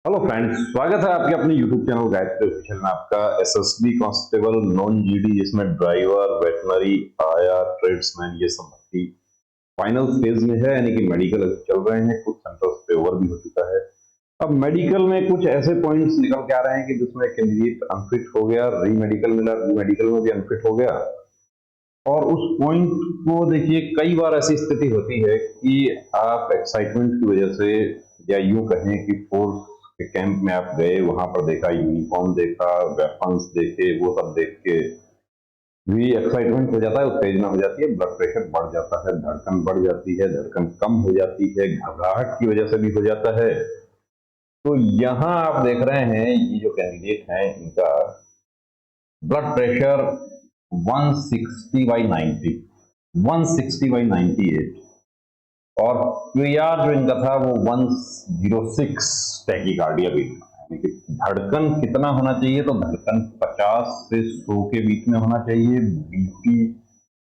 Hello friends, स्वागत है आपके अपने यूट्यूब चैनल गायत्री ऑफिशियल में। आपका एसएसबी कांस्टेबल नॉन जीडी, जिसमें ड्राइवर, वेटनरी, आया, ट्रेड्समैन, ये सब भर्ती फाइनल स्टेज में है, यानी कि मेडिकल चल रहे हैं। कुछ सेंटर्स पे ओवर भी हो चुका है। अब मेडिकल में कुछ ऐसे पॉइंट्स निकल के आ रहे हैं कि जिसमें कैंडिडेट अनफिट हो गया, री मेडिकल मिला, री मेडिकल में भी अनफिट हो गया। और उस पॉइंट को देखिए, कई बार ऐसी स्थिति होती है कि आप एक्साइटमेंट की वजह से, या यूं कहें कि फोर्स के कैंप में आप गए, वहां पर देखा, यूनिफॉर्म देखा, वेपन्स देखे, वो सब देख के भी एक्साइटमेंट हो जाता है, उत्तेजना हो जाती है, ब्लड प्रेशर बढ़ जाता है, धड़कन बढ़ जाती है, धड़कन कम हो जाती है, घबराहट की वजह से भी हो जाता है। तो यहाँ आप देख रहे हैं, ये जो कैंडिडेट हैं, इनका ब्लड प्रेशर 160/90, 160/98, और क्यूआर जो इनका था वो 106 टैकीकार्डिया भी था। यानी कि धड़कन कितना होना चाहिए, तो धड़कन 50 से 100 के बीच में होना चाहिए। बीपी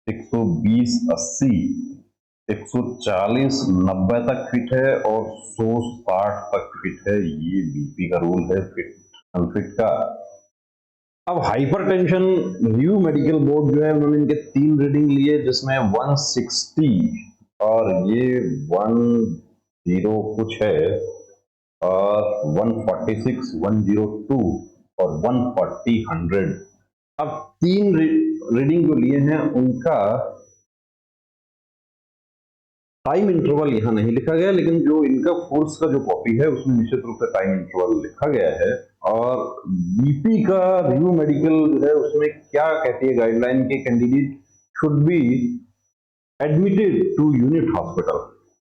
120/80, 140 90 तक फिट है, और 100 60 तक फिट है। ये बीपी का रूल है फिट अनफिट का। अब हाइपरटेंशन, न्यू मेडिकल बोर्ड जो है, उन्होंने इनके 3 रीडिंग लिए, जिसमें 160 और ये 10 कुछ है, और 146, 102 और 140, 100। अब 3 रीडिंग जो लिए हैं, उनका टाइम इंटरवल यहाँ नहीं लिखा गया, लेकिन जो इनका फोर्स का जो कॉपी है उसमें निश्चित रूप से टाइम इंटरवल लिखा गया है। और बीपी का रिव्यू मेडिकल जो है, उसमें क्या कहती है गाइडलाइन के, candidate should be admitted to unit hospital.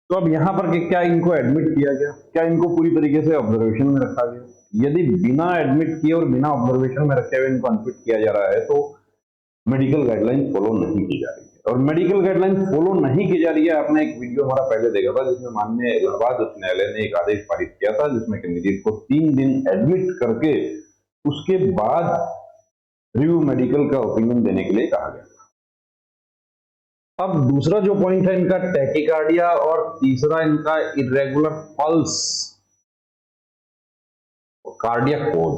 तो अब यहाँ पर क्या इनको एडमिट किया गया, क्या इनको पूरी तरीके से ऑब्जर्वेशन में रखा गया? यदि बिना एडमिट किए और बिना ऑब्जर्वेशन में रखे हुए इनको अनफिट किया जा रहा है, तो मेडिकल गाइडलाइन फॉलो नहीं की जा रही है। और मेडिकल गाइडलाइन फॉलो नहीं की जा रही है, आपने एक वीडियो हमारा पहले देखा था, जिसमें माननीय इलाहाबाद उच्च न्यायालय ने एक आदेश पारित किया था, जिसमें कैंडिडेट को 3 दिन एडमिट करके उसके बाद रिव्यू मेडिकल का ओपिनियन देने के लिए कहा गया। अब दूसरा जो पॉइंट है इनका टैकीकार्डिया, और तीसरा इनका इरेगुलर पल्स, कार्डियक कोज,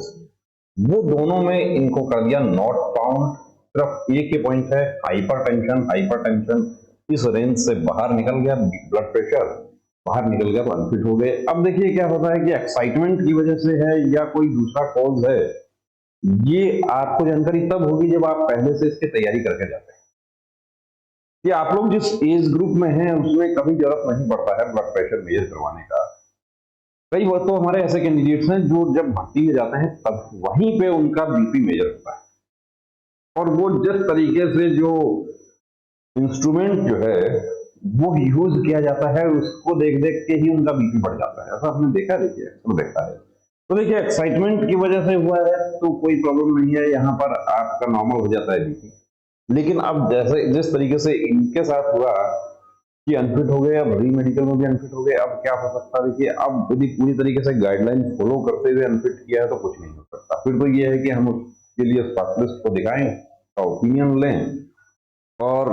वो दोनों में इनको कर दिया नॉट फाउंड। सिर्फ एक ही पॉइंट है, हाइपरटेंशन। हाइपरटेंशन इस रेंज से बाहर निकल गया, ब्लड प्रेशर बाहर निकल गया, तो अनफिट हो गए। अब देखिए क्या होता है कि एक्साइटमेंट की वजह से है या कोई दूसरा कॉज है, ये आपको जानकारी तब होगी जब आप पहले से इसकी तैयारी करके जाते हैं। कि आप लोग जिस एज ग्रुप में हैं, उसमें कभी जरूरत नहीं पड़ता है ब्लड प्रेशर मेजर करवाने का। कई बार तो हमारे ऐसे कैंडिडेट्स हैं जो जब भर्ती में जाते हैं, तब वहीं पे उनका बीपी मेजर होता है, और वो जिस तरीके से जो इंस्ट्रूमेंट जो है वो यूज किया जाता है, उसको देख देख के ही उनका बीपी बढ़ जाता है। ऐसा आपने देखा? देखिए अक्सर देखा है। तो देखिए, एक्साइटमेंट की वजह से हुआ है तो कोई प्रॉब्लम नहीं है, यहाँ पर आपका नॉर्मल हो जाता है बीपी। लेकिन अब जैसे जिस तरीके से इनके साथ हुआ कि अनफिट हो गए, अब री मेडिकल में भी अनफिट हो गए, अब क्या हो सकता है? देखिए, अब यदि पूरी तरीके से गाइडलाइन फॉलो करते हुए अनफिट किया है तो कुछ नहीं हो सकता। फिर तो ये है कि हम उसके लिए स्पेशलिस्ट को दिखाएं, का ओपिनियन लें, और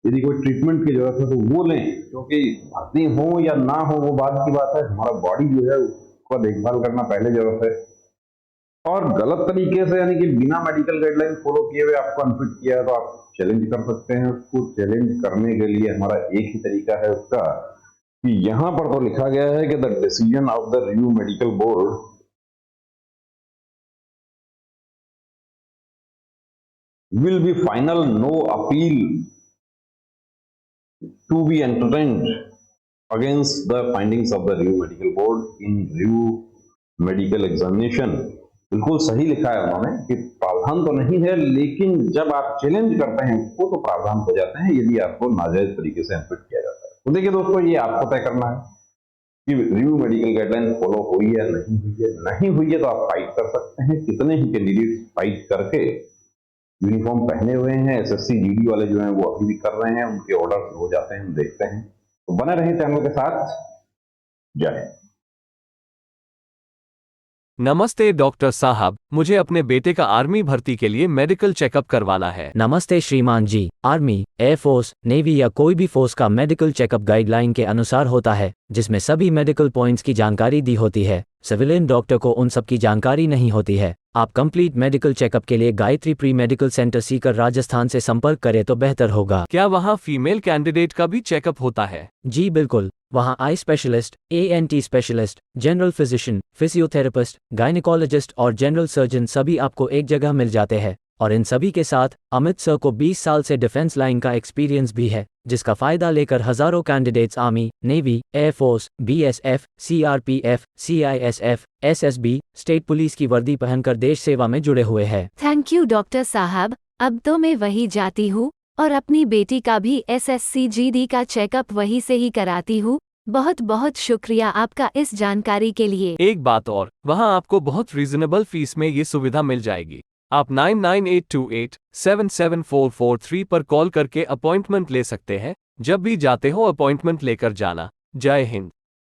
यदि कोई ट्रीटमेंट की जरूरत है तो वो लें। क्योंकि भर्ती हो या ना हो वो बाद की बात है, हमारा बॉडी जो है उसका देखभाल करना पहले जरूरत है। और गलत तरीके से, यानी कि बिना मेडिकल गाइडलाइन फॉलो किए हुए आपको अनफिट किया है, तो आप चैलेंज कर सकते हैं। उसको चैलेंज करने के लिए हमारा एक ही तरीका है उसका, कि यहां पर तो लिखा गया है कि the decision of the review medical board will be final, no appeal to be entertained against the findings of the review medical board in review medical examination। बिल्कुल सही लिखा है उन्होंने कि प्रावधान तो नहीं है, लेकिन जब आप चैलेंज करते हैं उसको तो प्रावधान हो जाते हैं, यदि आपको नाजायज तरीके से अनफिट किया जाता है। तो देखिए दोस्तों, ये आपको तय करना है कि रिव्यू मेडिकल गाइडलाइन फॉलो हुई है, नहीं हुई है। नहीं हुई है तो आप फाइट कर सकते हैं। कितने ही कैंडिडेट फाइट करके यूनिफॉर्म पहने हुए हैं, एसएससी जीडी वाले जो हैं वो अभी भी कर रहे हैं, उनके ऑर्डर हो जाते हैं, हम देखते हैं। तो बने रहें चैनल के साथ। जय हिंद। नमस्ते डॉक्टर साहब, मुझे अपने बेटे का आर्मी भर्ती के लिए मेडिकल चेकअप करवाना है। नमस्ते श्रीमान जी। आर्मी, एयरफोर्स, नेवी या कोई भी फोर्स का मेडिकल चेकअप गाइडलाइन के अनुसार होता है, जिसमें सभी मेडिकल पॉइंट्स की जानकारी दी होती है। सिविलियन डॉक्टर को उन सब की जानकारी नहीं होती है। आप कंप्लीट मेडिकल चेकअप के लिए Gayatri pre medical centre Sikar Rajasthan से संपर्क करें तो बेहतर होगा। क्या वहाँ फीमेल कैंडिडेट का भी चेकअप होता है? जी बिल्कुल, वहाँ eye specialist, ANT specialist, general physician, physiotherapist, gynaecologist और जनरल सर्जन सभी आपको एक जगह मिल जाते हैं। और इन सभी के साथ अमित सर को 20 साल से डिफेंस लाइन का एक्सपीरियंस भी है, जिसका फायदा लेकर हजारों candidates army, navy, air force, BSF, CRPF, CISF, SSB, state police की वर्दी पहनकर देश सेवा में जुड़े हुए हैं। थैंक यू डॉक्टर साहब, अब तो मैं वही जाती हूँ और अपनी बेटी का भी SSC GD का चेकअप वहीं से ही कराती हूँ। बहुत बहुत शुक्रिया आपका इस जानकारी के लिए। एक बात और, वहाँ आपको बहुत रीजनेबल फीस में ये सुविधा मिल जाएगी। आप 9982877443 पर कॉल करके अपॉइंटमेंट ले सकते हैं। जब भी जाते हो अपॉइंटमेंट लेकर जाना। जय हिंद।